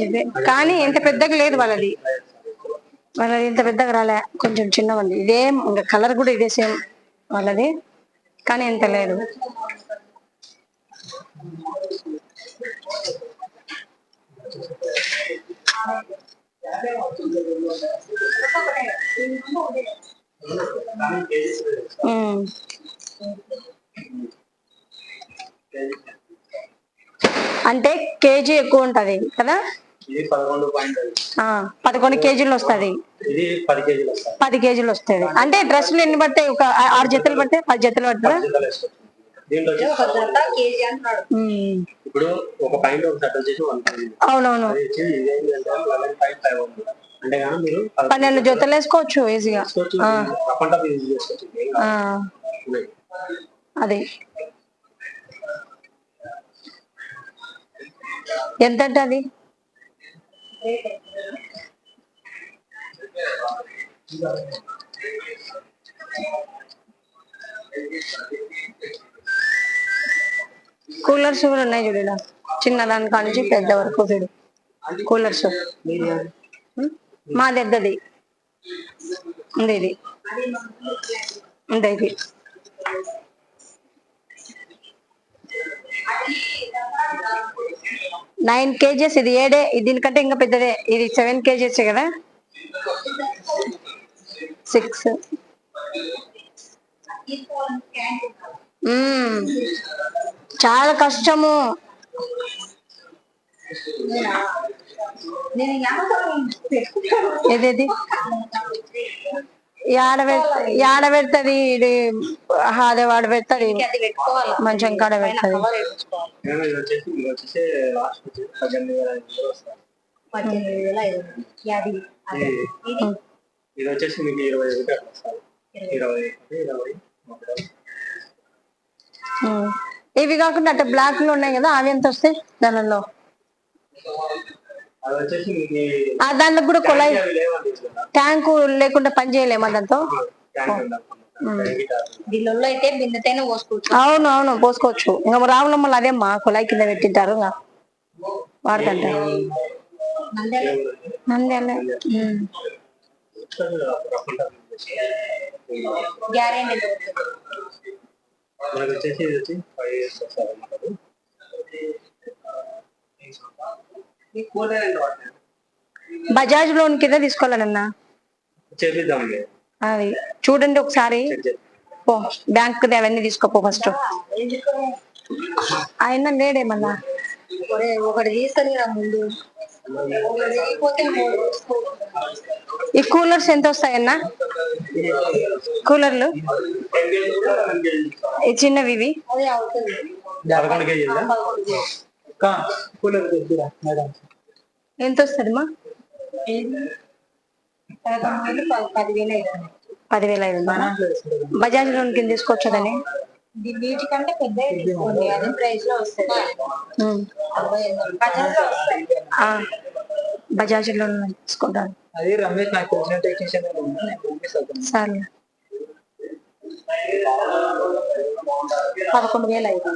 ఇదే కానీ ఇంత పెద్దగా లేదు వాళ్ళది. వాళ్ళది ఇంత పెద్దగా రాలే, కొంచెం చిన్నగా ఉంది. ఇదేం ఇంకా కలర్ కూడా ఇదే సేమ్ వాళ్ళది, కానీ ఇంత లేదు. అంటే కేజీ ఎక్కువ ఉంటది కదా, 11 కేజీలు వస్తుంది. 10 కేజీలు వస్తుంది. అంటే డ్రెస్సులు ఎన్ని పడతాయి? ఒక 6 జతలు పడతాయి, 10 జతలు పడతాయి. అవునవును, 12 జతలు వేసుకోవచ్చు ఈజీగా. అది ఎంతంటే అది కూలర్స్ కూడా ఉన్నాయి చూడు, చిన్న దాని కానించి పెద్ద వరకు చూడు కూలర్స్. మా దగ్గరది ఉంది, ఇది ఉంది. ఇది 9 kgs. ఇది 7. దీనికంటే ఇంకా పెద్దదే. ఇది 7 kgs కదా, 6. చాలా కష్టము. ఏదేది యాడ పెడతది, ఇది అదే వాడ పెడతది, మంచం కాడ పెడతది. ఇవి కాకుండా అట్లా బ్లాక్ లో ఉన్నాయి కదా, అవి ఎంత వస్తాయి దానిలో? దాంట్లో కూడా కొలాయి ట్యాంకు లేకుండా పని చేయలేమా దాంతో? అయితే బిందెతైనా పోసుకోవచ్చు. అవును అవును, పోసుకోవచ్చు. ఇంకా రావులమ్మలు అదే మా కొలాయి కింద పెట్టింటారు, వాడుతుంటారు. నంద్యాల బజాజ్ లోన్ కింద తీసుకోవాలన్నా అది చూడండి ఒకసారి. బ్యాంక్ అవన్నీ తీసుకోపో ఫస్ట్. ఆయన లేడేమన్నా ఒకటి తీసుకొని ముందు. ఈ కూలర్స్ ఎంత వస్తాయన్నా? కూలర్లు ఈ చిన్నవి ఇవి ఎంత వస్తుంది మా? 10,500. బజాజ్ లోన్ కింద తీసుకోవచ్చదని. వీటికంటే పెద్ద తీసుకోండి, అదే ప్రైస్ లో వస్తుంది. బజాజ్ లోన్ తీసుకుంటాను. అది రమేష్ నాకు తెలిసిన టెక్నీషియన్ సరే. 11,500.